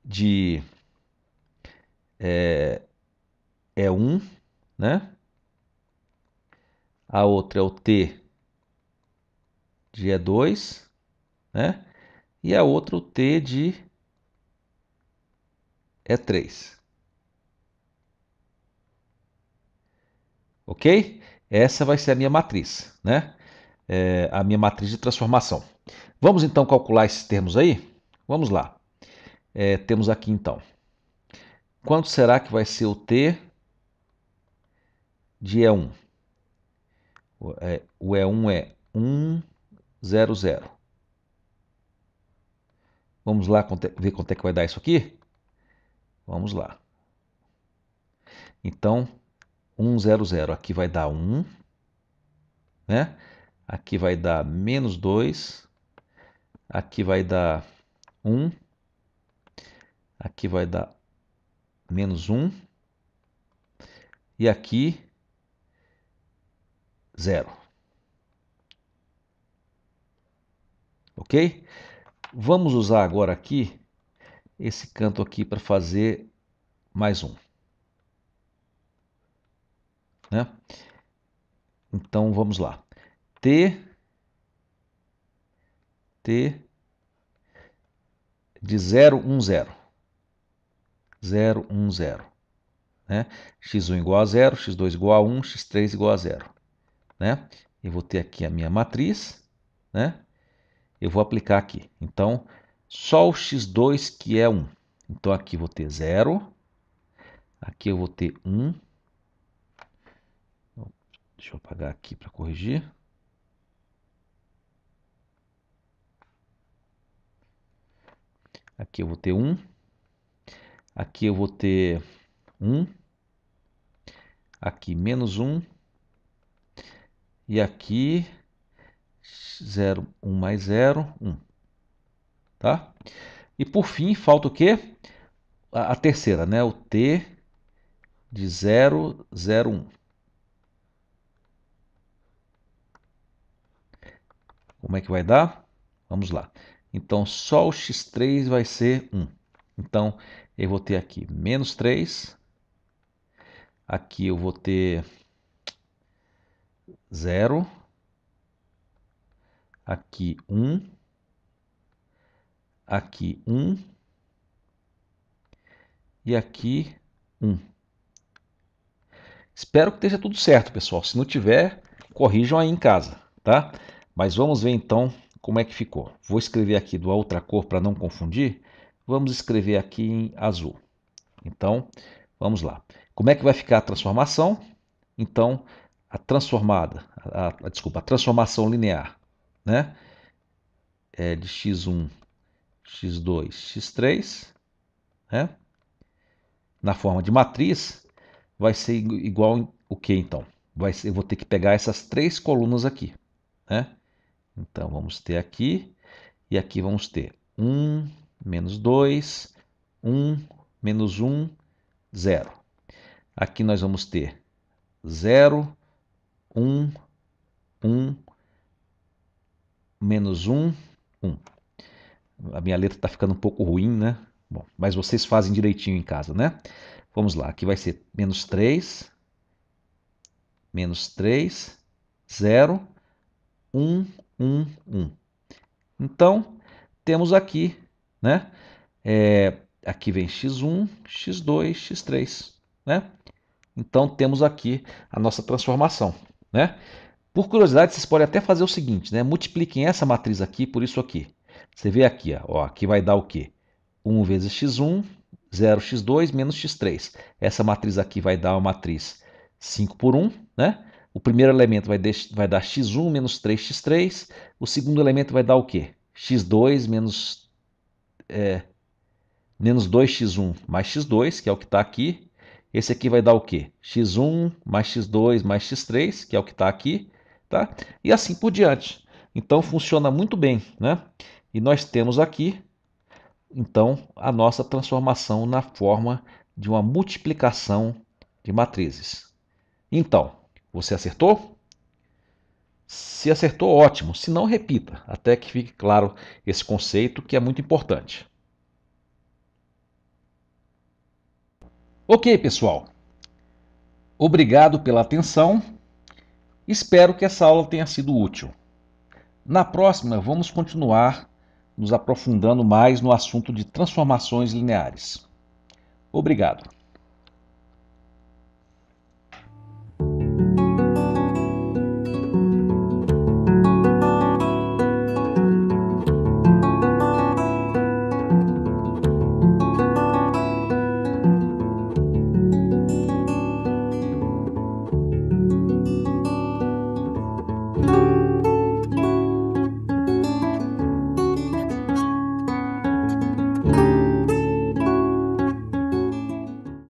de E1, né? A outra é o T de E2, né? E a outra o T de E3. Ok? Essa vai ser a minha matriz, né? A minha matriz de transformação. Vamos então calcular esses termos aí? Vamos lá. Temos aqui então. Quanto será que vai ser o T de E1? O E1 é 1, 0, 0. Vamos lá ver quanto é que vai dar isso aqui? Vamos lá. Então, 1, 0, 0. Aqui vai dar 1, né? Aqui vai dar menos 2. Aqui vai dar 1. Aqui vai dar menos 1. E aqui, 0. Ok? Vamos usar agora aqui esse canto aqui para fazer mais um, né? Então vamos lá. T de 0, 1, 0. 0, 1, 0. né? x1 igual a 0, x2 igual a 1, x3 igual a 0, né? Eu vou ter aqui a minha matriz, né? Eu vou aplicar aqui. Então, só o x2 que é 1. Então, aqui eu vou ter 0. Aqui eu vou ter 1. Deixa eu apagar aqui para corrigir. Aqui eu vou ter 1. Aqui eu vou ter 1. Aqui menos 1. E aqui 0, 1 mais 0, 1. Tá? E por fim, falta o quê? A terceira, né? O t de 0, 0, 1. Como é que vai dar? Vamos lá. Então, só o x3 vai ser 1. Então, eu vou ter aqui menos 3. Aqui eu vou ter 0. Aqui 1. Aqui 1. E aqui 1. Espero que esteja tudo certo, pessoal. Se não tiver, corrijam aí em casa, tá? Mas vamos ver então como é que ficou. Vou escrever aqui de outra cor para não confundir. Vamos escrever aqui em azul. Então, vamos lá. Como é que vai ficar a transformação? Então, a transformação linear, né? É de x1, x2, x3, né? Na forma de matriz, vai ser igual o que então? Eu vou ter que pegar essas três colunas aqui, né? Então, vamos ter aqui, e aqui vamos ter 1, menos 2, 1, menos 1, 0. Aqui nós vamos ter 0, 1, 1, menos 1, 1. A minha letra está ficando um pouco ruim, né? Bom, mas vocês fazem direitinho em casa, né? Vamos lá, aqui vai ser menos 3, 0, 1, 1, 1. Então, temos aqui, né? Aqui vem x1, x2, x3, né? Então, temos aqui a nossa transformação, né? Por curiosidade, vocês podem até fazer o seguinte, né? Multipliquem essa matriz aqui por isso aqui. Você vê aqui, ó, aqui vai dar o quê? 1 vezes x1, 0 x2 menos x3. Essa matriz aqui vai dar uma matriz 5 por 1, né? O primeiro elemento vai dar x1 menos 3x3. O segundo elemento vai dar o quê? x2 menos 2x1 mais x2, que é o que está aqui. Esse aqui vai dar o quê? x1 mais x2 mais x3, que é o que está aqui, tá? E assim por diante. Então funciona muito bem, né? E nós temos aqui, então, a nossa transformação na forma de uma multiplicação de matrizes. Então, você acertou? Se acertou, ótimo. Se não, repita, até que fique claro esse conceito que é muito importante. Ok, pessoal. Obrigado pela atenção. Espero que essa aula tenha sido útil. Na próxima, vamos continuar nos aprofundando mais no assunto de transformações lineares. Obrigado.